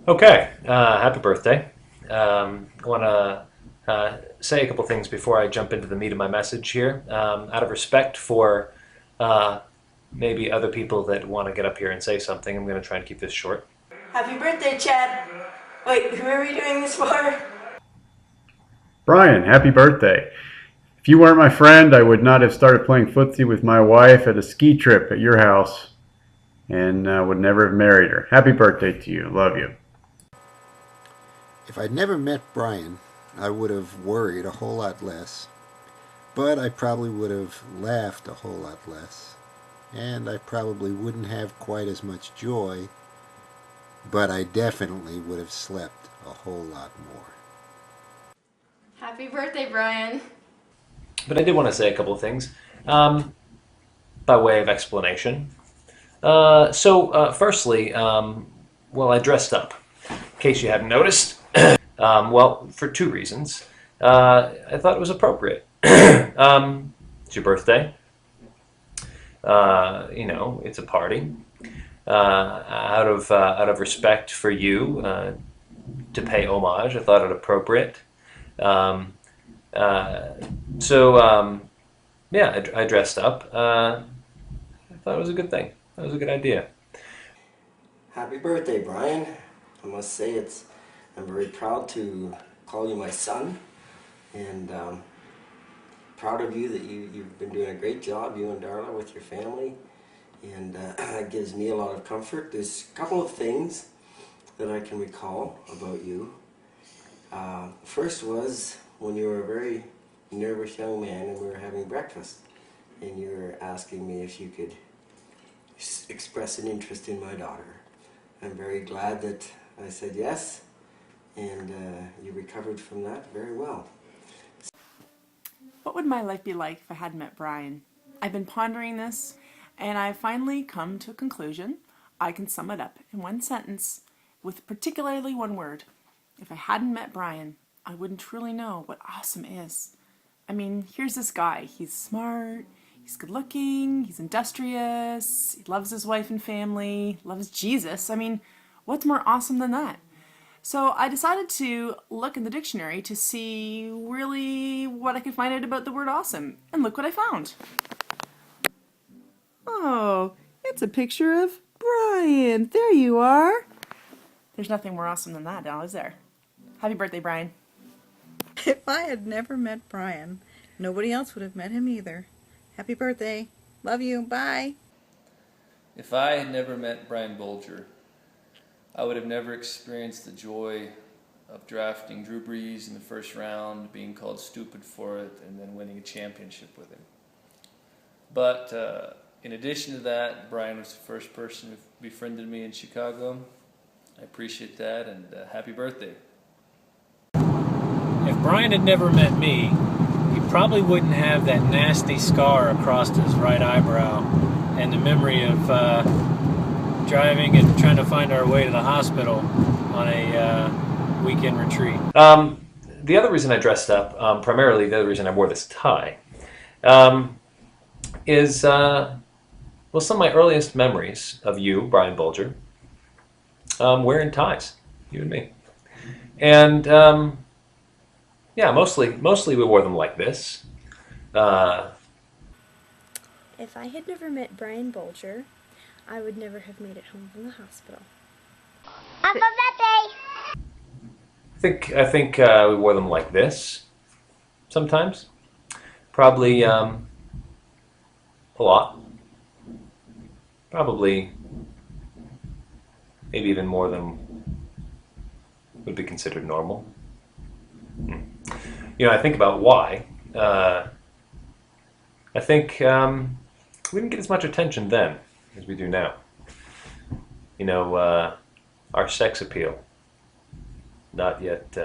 Okay, happy birthday. I want to say a couple things before I jump into the meat of my message here. Out of respect for uh, maybe other people that want to get up here and say something, I'm going to try and keep this short. Happy birthday, Chad. Wait, who are we doing this for? Brian, happy birthday. If you weren't my friend, I would not have started playing footsie with my wife at a ski trip at your house and would never have married her. Happy birthday to you. Love you. If I'd never met Brian, I would have worried a whole lot less, but I probably would have laughed a whole lot less, and I probably wouldn't have quite as much joy, but I definitely would have slept a whole lot more. Happy birthday, Brian. But I did want to say a couple of things by way of explanation. Firstly, well, I dressed up, in case you hadn't noticed. Well, for two reasons. I thought it was appropriate. It's your birthday. It's a party. Out of respect for you, to pay homage, I thought it appropriate. Yeah, I dressed up. I thought it was a good thing. That was a good idea. Happy birthday, Brian. I must say I'm very proud to call you my son, and proud of you that you've been doing a great job, you and Darla, with your family, and that gives me a lot of comfort. There's a couple of things that I can recall about you. First was when you were a very nervous young man and we were having breakfast, and you were asking me if you could express an interest in my daughter. I'm very glad that I said yes, and you recovered from that very well. What would my life be like if I hadn't met Brian? I've been pondering this, and I've finally come to a conclusion. I can sum it up in one sentence, with particularly one word. If I hadn't met Brian, I wouldn't truly know what awesome is. I mean, here's this guy. He's smart, he's good looking, he's industrious, he loves his wife and family, loves Jesus. I mean, what's more awesome than that? So I decided to look in the dictionary to see really what I could find out about the word awesome. And look what I found. Oh, it's a picture of Brian. There you are. There's nothing more awesome than that now, is there? Happy birthday, Brian. If I had never met Brian, nobody else would have met him either. Happy birthday. Love you. Bye. If I had never met Brian Bolger, I would have never experienced the joy of drafting Drew Brees in the first round, being called stupid for it, and then winning a championship with him. But in addition to that, Brian was the first person who befriended me in Chicago. I appreciate that, and happy birthday. If Brian had never met me, he probably wouldn't have that nasty scar across his right eyebrow and the memory of driving and trying to find our way to the hospital on a weekend retreat. The other reason I dressed up, primarily the other reason I wore this tie, is some of my earliest memories of you, Brian Bolger, wearing ties, you and me. And yeah, mostly we wore them like this. If I had never met Brian Bolger, I would never have made it home from the hospital. Happy birthday! I think we wore them like this sometimes. Probably a lot. Probably maybe even more than would be considered normal. I think about why. I think we didn't get as much attention then as we do now. Our sex appeal not yet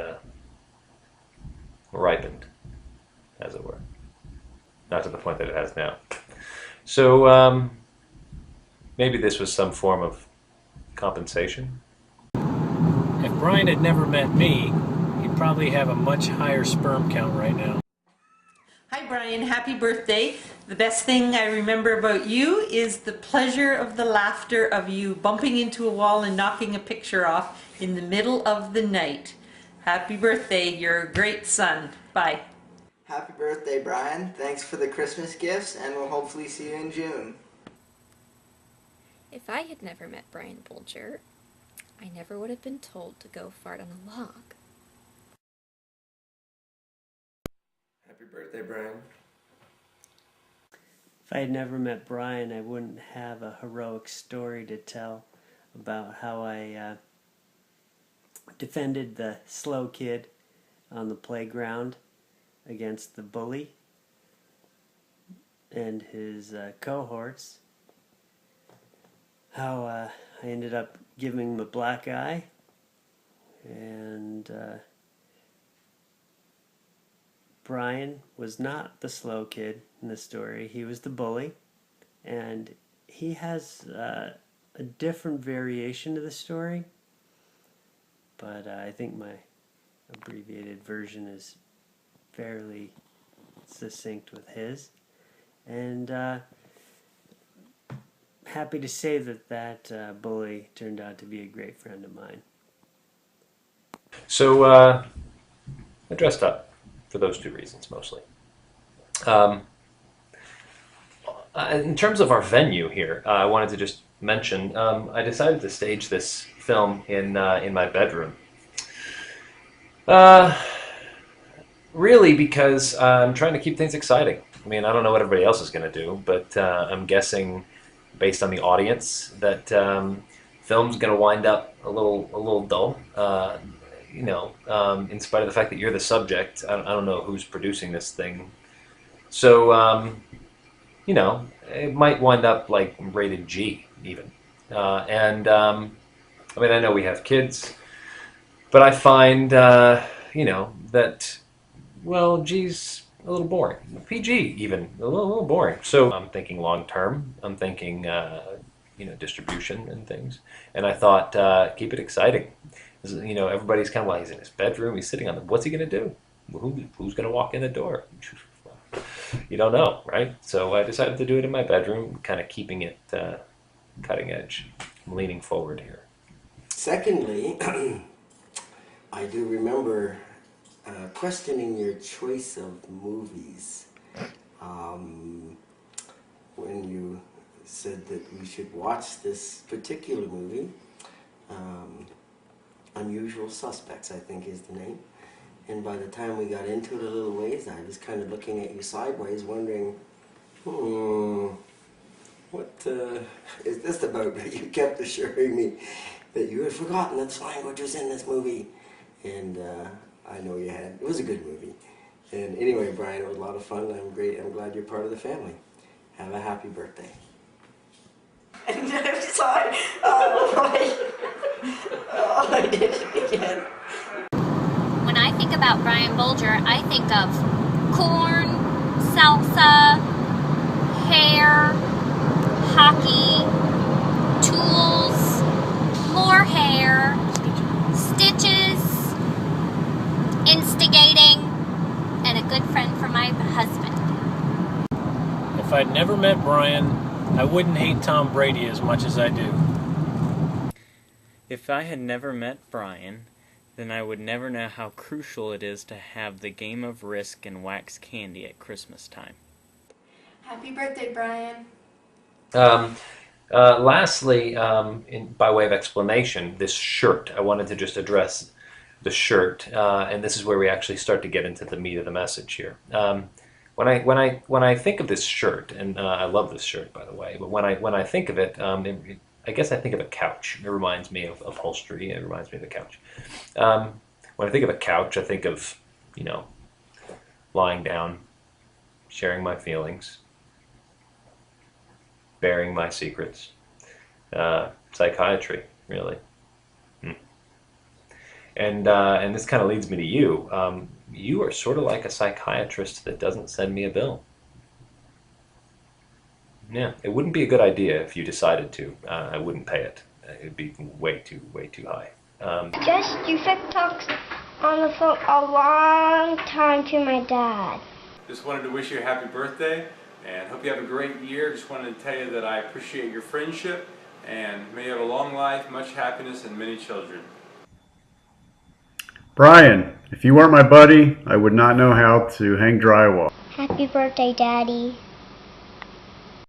ripened, as it were. Not to the point that it has now. So maybe this was some form of compensation. If Brian had never met me, he'd probably have a much higher sperm count right now. Hi Brian, happy birthday. The best thing I remember about you is the pleasure of the laughter of you bumping into a wall and knocking a picture off in the middle of the night. Happy birthday, you're a great son. Bye. Happy birthday, Brian. Thanks for the Christmas gifts, and we'll hopefully see you in June. If I had never met Brian Bolger, I never would have been told to go fart on a log. Happy birthday, Brian. If I had never met Brian, I wouldn't have a heroic story to tell about how I defended the slow kid on the playground against the bully and his cohorts. How I ended up giving him a black eye, and Brian was not the slow kid in the story. He was the bully, and he has a different variation to the story, but I think my abbreviated version is fairly succinct with his, and happy to say that bully turned out to be a great friend of mine. So I dressed up for those two reasons mostly. In terms of our venue here, I wanted to just mention I decided to stage this film in my bedroom. Really because I'm trying to keep things exciting. I mean, I don't know what everybody else is going to do, but I'm guessing, based on the audience, that film's going to wind up a little dull. In spite of the fact that you're the subject, I don't know who's producing this thing. So, it might wind up like rated G even. I mean, I know we have kids, but I find, that, well, G's a little boring. PG even, a little boring. So I'm thinking long term. I'm thinking, distribution and things. And I thought, keep it exciting. Everybody's kind of, well, he's in his bedroom, he's sitting on the, what's he going to do? Who's going to walk in the door? You don't know, right? So I decided to do it in my bedroom, kind of keeping it cutting edge. I'm leaning forward here. Secondly, I do remember questioning your choice of movies when you said that we should watch this particular movie. Unusual Suspects, I think is the name. And by the time we got into it a little ways, I was kind of looking at you sideways, wondering, what is this about? You kept assuring me that you had forgotten that the language was in this movie. And I know you had. It was a good movie. And anyway, Brian, it was a lot of fun. I'm glad you're part of the family. Have a happy birthday. I'm sorry. Oh, I did it again. When I think about Brian Bolger, I think of corn, salsa, hair, hockey, tools, more hair, stitches, instigating, and a good friend for my husband. If I'd never met Brian, I wouldn't hate Tom Brady as much as I do. If I had never met Brian, then I would never know how crucial it is to have the game of Risk and wax candy at Christmas time. Happy birthday, Brian. Lastly, by way of explanation, this shirt. I wanted to just address the shirt, and this is where we actually start to get into the meat of the message here. When I think of this shirt, and I love this shirt, by the way, but when I think of it, I guess I think of a couch. It reminds me of upholstery. It reminds me of the couch. When I think of a couch, I think of, lying down, sharing my feelings, bearing my secrets. Psychiatry, really. And this kind of leads me to you. You are sort of like a psychiatrist that doesn't send me a bill. Yeah, it wouldn't be a good idea if you decided to. I wouldn't pay it. It'd be way too high. You said talks on the phone a long time to my dad. just wanted to wish you a happy birthday and hope you have a great year. Just wanted to tell you that I appreciate your friendship and may you have a long life, much happiness, and many children. Brian, if you weren't my buddy, I would not know how to hang drywall. Happy birthday, Daddy.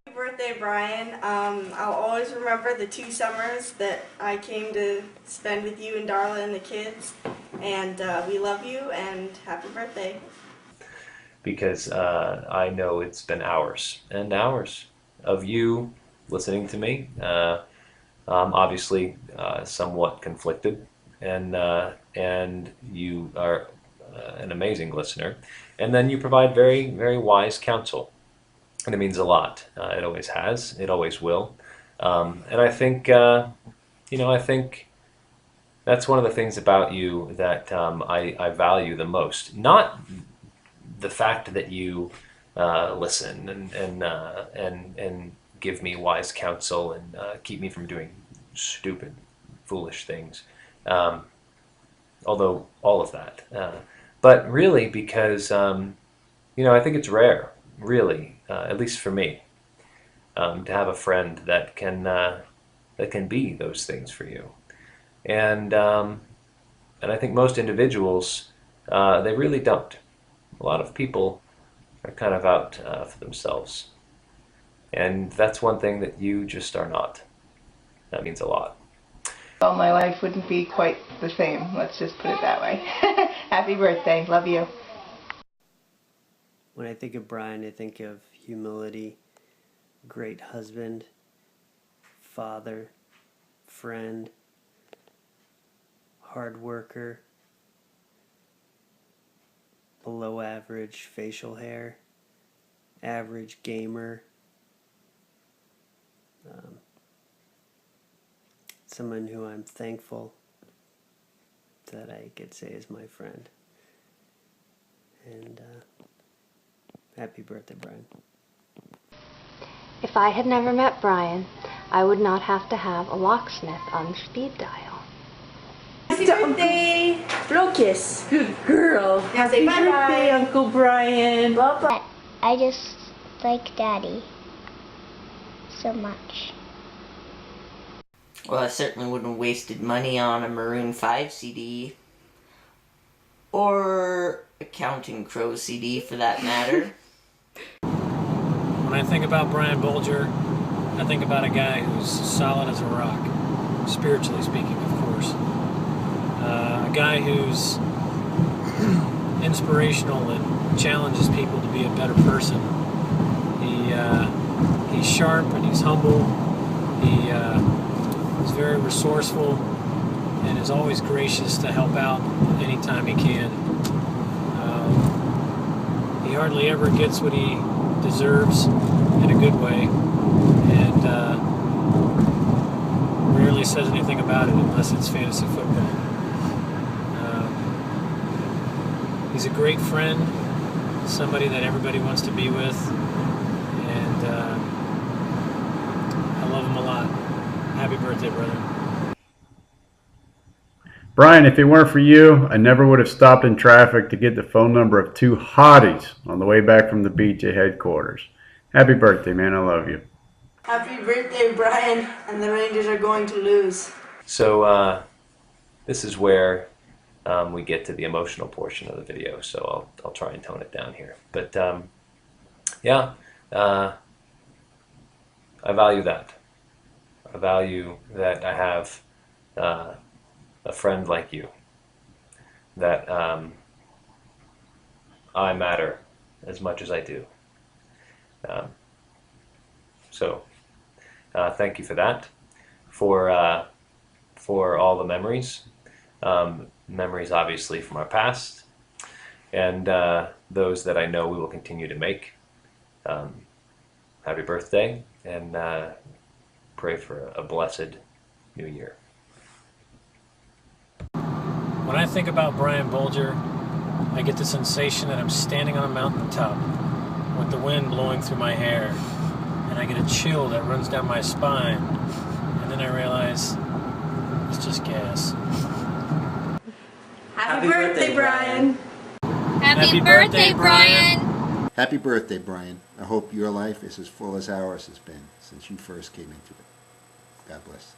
Happy birthday, Brian. I'll always remember the 2 summers that I came to spend with you and Darla and the kids. And we love you, and happy birthday. Because I know it's been hours and hours of you listening to me. Obviously somewhat conflicted, and you are an amazing listener, and then you provide very, very wise counsel, and it means a lot. It always has, it always will, and I think I think that's one of the things about you that I value the most. Not the fact that you listen and give me wise counsel and keep me from doing stupid, foolish things. Although all of that, but really because I think it's rare, really, at least for me, to have a friend that can be those things for you, and I think most individuals they really don't. A lot of people are kind of out for themselves, and that's one thing that you just are not. That means a lot. Well, my life wouldn't be quite the same, let's just put it that way. Happy birthday, love you. When I think of Brian, I think of humility, great husband, father, friend, hard worker, below average facial hair, average gamer, someone who I'm thankful that I could say is my friend. And happy birthday, Brian. If I had never met Brian, I would not have to have a locksmith on speed dial. Happy birthday, Locust. Good girl. Happy bye-bye. birthday, Uncle Brian. I just like Daddy so much. Well, I certainly wouldn't have wasted money on a Maroon 5 CD. Or a Counting Crows CD, for that matter. When I think about Brian Bolger, I think about a guy who's solid as a rock, spiritually speaking, of course. A guy who's inspirational and challenges people to be a better person. He's sharp and he's humble. He's very resourceful and is always gracious to help out anytime he can. He hardly ever gets what he deserves in a good way, and rarely says anything about it unless it's fantasy football. He's a great friend, somebody that everybody wants to be with, and I love him a lot. Happy birthday, brother. Brian, if it weren't for you, I never would have stopped in traffic to get the phone number of 2 hotties on the way back from the beach at headquarters. Happy birthday, man. I love you. Happy birthday, Brian, and the Rangers are going to lose. So this is where we get to the emotional portion of the video, so I'll try and tone it down here. But yeah, I value that. I value that I have a friend like you, that I matter as much as I do. So thank you for that, for all the memories, memories obviously from our past, and those that I know we will continue to make. Happy birthday, and pray for a blessed new year. When I think about Brian Bolger, I get the sensation that I'm standing on a mountaintop with the wind blowing through my hair, and I get a chill that runs down my spine, and then I realize it's just gas. Happy birthday, Brian. Happy birthday, Brian. Happy birthday, Brian. I hope your life is as full as ours has been since you first came into it. God bless.